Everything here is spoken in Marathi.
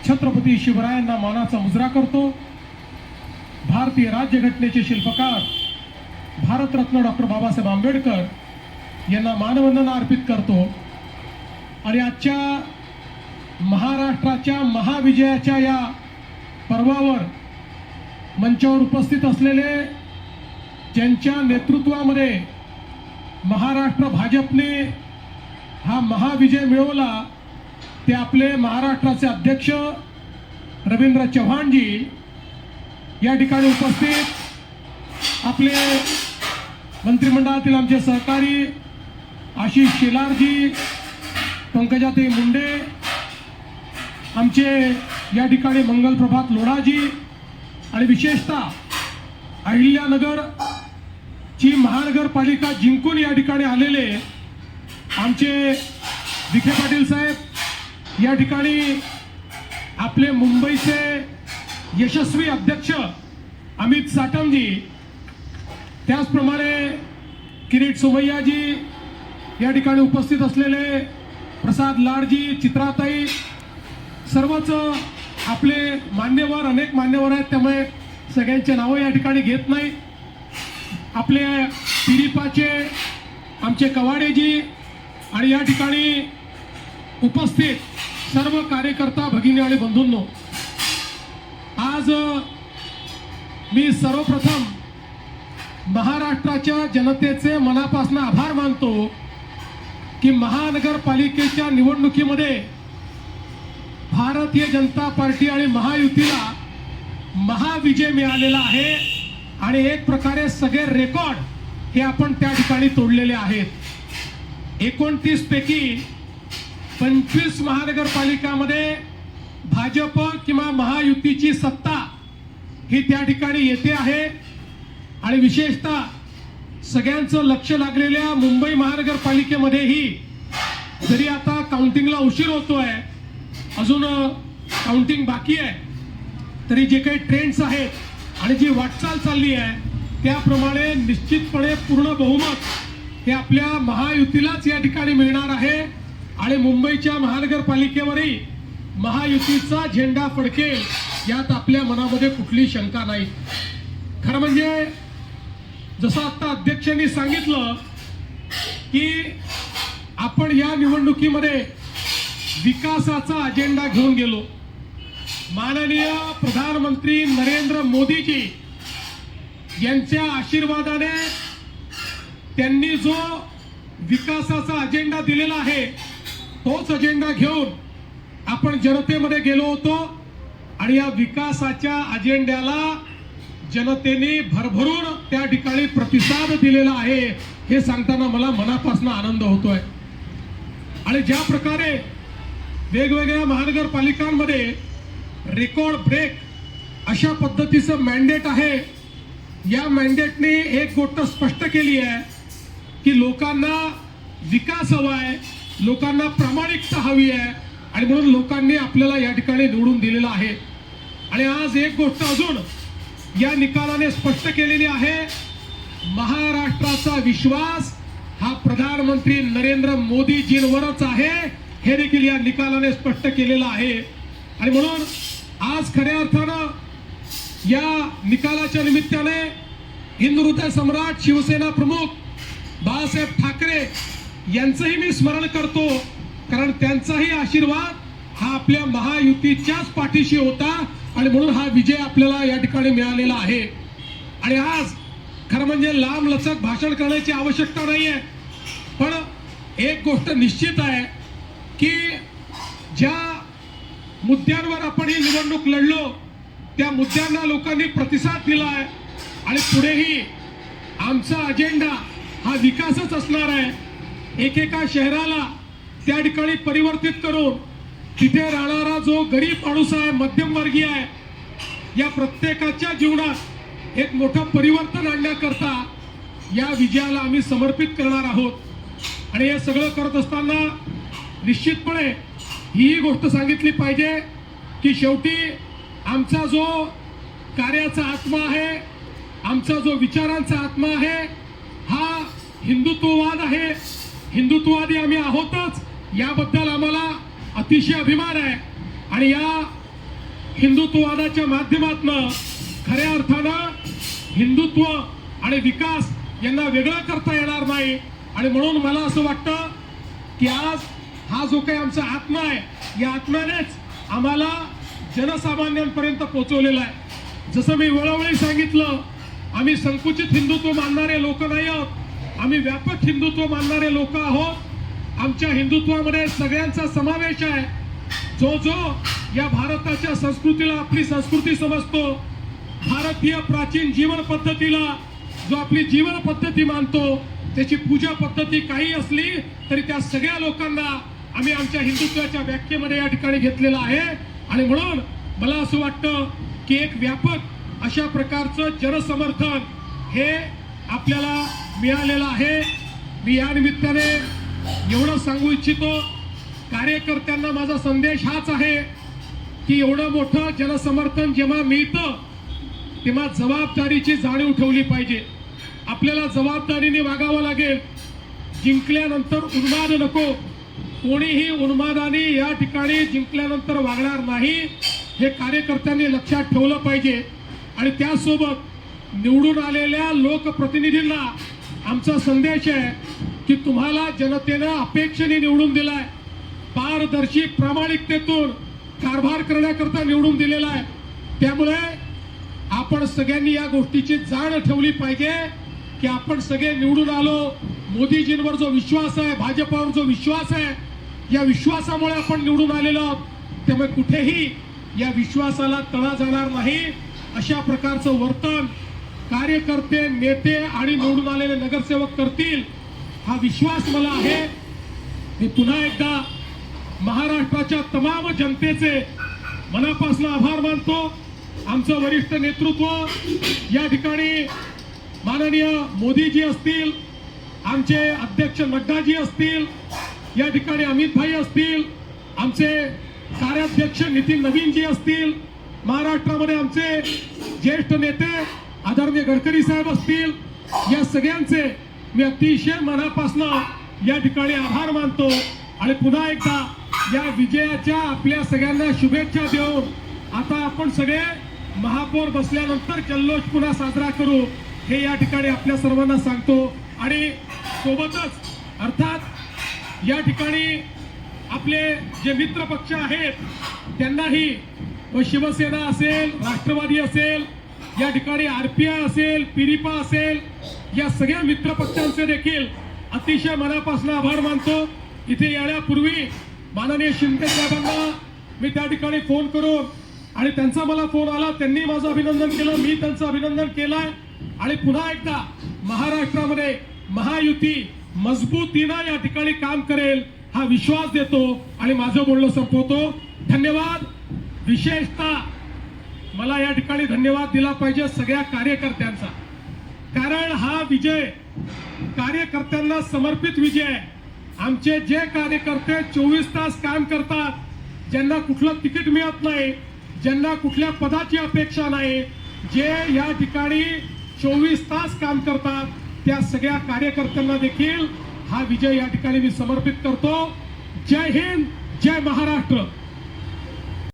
छत्रपती शिवरायांना मानाचा मुजरा करतो। भारतीय राज्यघटनेचे शिल्पकार भारतरत्न डॉक्टर बाबासाहेब आंबेडकर यांना मानवंदना अर्पित करतो। आणि आजच्या महाराष्ट्राच्या महाविजयाच्या या पर्वावर मंचावर उपस्थित असलेले ज्यांच्या नेतृत्वामध्ये महाराष्ट्र भाजपने हा महाविजय मिळवला ते आपले महाराष्ट्राचे अध्यक्ष रवींद्र चव्हाणजी या ठिकाणी उपस्थित, आपले मंत्रिमंडळातील आमचे सहकारी आशिष शेलारजी, पंकजाताई मुंडे, आमचे या ठिकाणी मंगलप्रभात लोढाजी आणि विशेषतः अहिल्यानगर ची महानगरपालिका जिंकून या ठिकाणी आलेले आमचे विखे पाटील साहेब, या ठिकाणी आपले मुंबईचे यशस्वी अध्यक्ष अमित साटमजी, त्याचप्रमाणे किरीट सोमय्याजी, या ठिकाणी उपस्थित असलेले प्रसाद लाडजी, चित्राताई, सर्वच आपले मान्यवर, अनेक मान्यवर आहेत, त्यामुळे सगळ्यांचे नावं या ठिकाणी घेत नाही। आपले पिरिपाचे आमचे कवाडेजी आणि या ठिकाणी उपस्थित सर्व कार्यकर्ता भगिनी आणि बंधूंनो, आज मी सर्वप्रथम महाराष्ट्राच्या जनतेचे मनापासून आभार मानतो की महानगरपालिकेच्या निवडणुकीमध्ये भारतीय जनता पार्टी आणि महायुतीला महाविजय मिळालेला आहे आणि एक प्रकारे सगळे रेकॉर्ड हे आपण त्या ठिकाणी तोडलेले आहेत। 29 पैकी 25 महानगरपालिकांमध्ये भाजप किंवा महायुतीची सत्ता ही त्या ठिकाणी येते आहे। आणि विशेषतः सगळ्यांचं लक्ष लागलेल्या मुंबई महानगरपालिकेमध्येही जरी आता काउंटिंगला उशीर होतोय, अजून काउंटिंग बाकी आहे, तरी जे काही ट्रेंड्स आहेत आणि जी वाटचाल चालली आहे त्याप्रमाणे निश्चितपणे पूर्ण बहुमत हे आपल्या महायुतीलाच या ठिकाणी मिळणार आहे आणि मुंबईच्या महानगरपालिकेवरही महायुतीचा झेंडा फडकेल यात आपल्या मनामध्ये कुठली शंका नाही। खरं म्हणजे जसं आता अध्यक्षांनी सांगितलं की आपण या निवडणुकीमध्ये विकासाचा अजेंडा घेऊन गेलो। माननीय प्रधानमंत्री नरेंद्र मोदीजी यांच्या आशीर्वादाने त्यांनी जो विकासाचा अजेंडा दिलेला आहे तोच अजेंडा घेऊन आपण जनतेमध्ये गेलो होतो आणि या विकासाच्या अजेंड्याला जनतेने भरभरून त्या ठिकाणी प्रतिसाद दिलेला आहे हे सांगताना मला मनापासून आनंद होतोय। आणि ज्या प्रकारे वेगवेगळ्या महानगरपालिकांमध्ये रेकॉर्ड ब्रेक अशा पद्धतीचं मॅन्डेट आहे, या मॅन्डेटने एक गोष्ट स्पष्ट केली आहे की लोकांना विकास हवा आहे, लोकांना प्रामाणिकता हवी आहे आणि म्हणून लोकांनी आपल्याला या ठिकाणी निवडून दिलेलं आहे। आणि आज एक गोष्ट अजून या निकालाने स्पष्ट केलेली आहे, महाराष्ट्राचा विश्वास हा प्रधानमंत्री नरेंद्र मोदीजींवरच आहे हे देखील या निकालाने स्पष्ट केलेलं आहे। आणि म्हणून आज खऱ्या अर्थानं या निकालाच्या निमित्ताने हिंदुहृदय सम्राट शिवसेना प्रमुख बाळासाहेब ठाकरे यांचंही मी स्मरण करतो, कारण त्यांचाही आशीर्वाद हा आपल्या महायुतीच्याच पाठीशी होता आणि म्हणून हा विजय आपल्याला या ठिकाणी मिळालेला आहे। आणि आज खरं म्हणजे लांब लचक भाषण करण्याची आवश्यकता नाहीये, पण एक गोष्ट निश्चित आहे की ज्या मुद्द्यांवर आपण ही निवडणूक लढलो त्या मुद्द्यांना लोकांनी प्रतिसाद दिला आहे आणि पुढेही आमचा अजेंडा हा विकासच असणार आहे। एकेका शहराला त्या ठिकाणी परिवर्तित करून तिथे राहणारा जो गरीब माणूस आहे, मध्यमवर्गीय आहे, या प्रत्येकाच्या जीवनात एक मोठं परिवर्तन आणण्याकरता या विजयाला आम्ही समर्पित करणार आहोत। आणि हे सगळं करत असताना निश्चितपणे ही गोष्ट सांगितली पाहिजे की शेवटी आमचा जो कार्याचा आत्मा आहे, आमचा जो विचारांचा आत्मा आहे हा हिंदुत्ववाद आहे, हिंदुत्ववादी आम्ही आहोतच, याबद्दल आम्हाला अतिशय अभिमान आहे आणि या हिंदुत्ववादाच्या माध्यमातून खऱ्या अर्थानं हिंदुत्व आणि विकास यांना वेगळं करता येणार नाही. आणि म्हणून मला असं वाटतं की आज हा जो काही आमचा आत्मा आहे या आत्म्यानेच आम्हाला जनसामान्यांपर्यंत पोहोचवलेला आहे. जसं मी वेळोवेळी सांगितलं, आम्ही संकुचित हिंदुत्व मानणारे लोक नाही आहोत, आम्ही व्यापक हिंदुत्व मानणारे लोक आहोत. आमच्या हिंदुत्वामध्ये सगळ्यांचा समावेश आहे. जो जो या भारताच्या संस्कृतीला आपली संस्कृती समजतो, भारतीय प्राचीन जीवन पद्धतीला जो आपली जीवन पद्धती मानतो, त्याची पूजा पद्धती काही असली तरी त्या सगळ्या लोकांना आम्ही आमच्या हिंदुत्वाच्या व्याख्येमध्ये या ठिकाणी घेतलेलं आहे. आणि म्हणून मला असं वाटतं की एक व्यापक अशा प्रकारचं जनसमर्थन हे आपल्याला मिळालेलं आहे. मी या निमित्ताने एवढं सांगू इच्छितो, कार्यकर्त्यांना माझा संदेश हाच आहे की एवढं मोठं जनसमर्थन जेव्हा मिळतं तेव्हा जबाबदारीची जाणीव ठेवली पाहिजे. आपल्याला जबाबदारीने वागावं लागेल. जिंकल्यानंतर उन्माद नको. कोणीही उन्मादाने या ठिकाणी जिंकल्यानंतर वागणार नाही, हे कार्यकर्त्यांनी लक्षात ठेवलं पाहिजे. आणि त्यासोबत निवडून आलेल्या लोकप्रतिनिधींना आमचा संदेश आहे की तुम्हाला जनतेनं अपेक्षेने निवडून दिलाय, पारदर्शी प्रामाणिकतेतून कारभार करण्याकरता निवडून दिलेला आहे. त्यामुळे आपण सगळ्यांनी या गोष्टीची जाण ठेवली पाहिजे की आपण सगळे निवडून आलो. मोदीजींवर जो विश्वास आहे, भाजपावर जो विश्वास आहे, या विश्वासामुळे आपण निवडून आलेलो आहोत. त्यामुळे कुठेही या विश्वासाला तडा जाणार नाही. अशा प्रकारचं वर्तन कार्यकर्ते, नेते आणि निवडून आलेले नगरसेवक करतील, हा विश्वास मला आहे. मी पुन्हा एकदा महाराष्ट्राच्या तमाम जनतेचे मनापासून आभार मानतो. आमचं वरिष्ठ नेतृत्व या ठिकाणी माननीय मोदीजी असतील, आमचे अध्यक्ष नड्डाजी असतील, या ठिकाणी अमित भाई असतील, आमचे कार्याध्यक्ष नितीन नवीनजी असतील, महाराष्ट्रामध्ये आमचे ज्येष्ठ नेते आदरणीय गडकरी साहेब असतील, या सगळ्यांचे मी अतिशय मनापासून या ठिकाणी आभार मानतो. आणि पुन्हा एकदा या विजयाच्या आपल्या सगळ्यांना शुभेच्छा देऊन आता आपण सगळे महापौर बसल्यानंतर जल्लोष पुन्हा साजरा करू, हे या ठिकाणी आपल्या सर्वांना सांगतो. आणि सोबतच अर्थात या ठिकाणी आपले जे मित्र पक्ष आहेत त्यांनाही, व शिवसेना असेल, राष्ट्रवादी असेल, या ठिकाणी RPI असेल, पिरिपा असेल, या सगळ्या मित्र पक्षांचे देखील अतिशय मनापासून आभार मानतो. इथे येण्यापूर्वी माननीय शिंदे साहेबांना मी त्या ठिकाणी फोन करून, आणि त्यांचा मला फोन आला, त्यांनी माझं अभिनंदन केलं, मी त्यांचं अभिनंदन केलंय. आणि पुन्हा एकदा महाराष्ट्रामध्ये महायुती मजबूतीनं या ठिकाणी काम करेल हा विश्वास देतो आणि माझं बोलणं संपवतो. धन्यवाद. विशेषतः मला या ठिकाणी धन्यवाद दिला पाहिजे सगळ्या कार्यकर्त्यांचा, कारण हा विजय कार्यकर्त्यांना समर्पित विजय आहे. आमचे जे कार्यकर्ते 24 तास काम करतात, ज्यांना कुठलं तिकीट मिळत नाही, ज्यांना कुठल्या पदाची अपेक्षा नाही, जे या ठिकाणी 24 तास काम करतात, त्या सगळ्या कार्यकर्त्यांना देखील हा विजय या ठिकाणी मी समर्पित करतो. जय हिंद, जय महाराष्ट्र.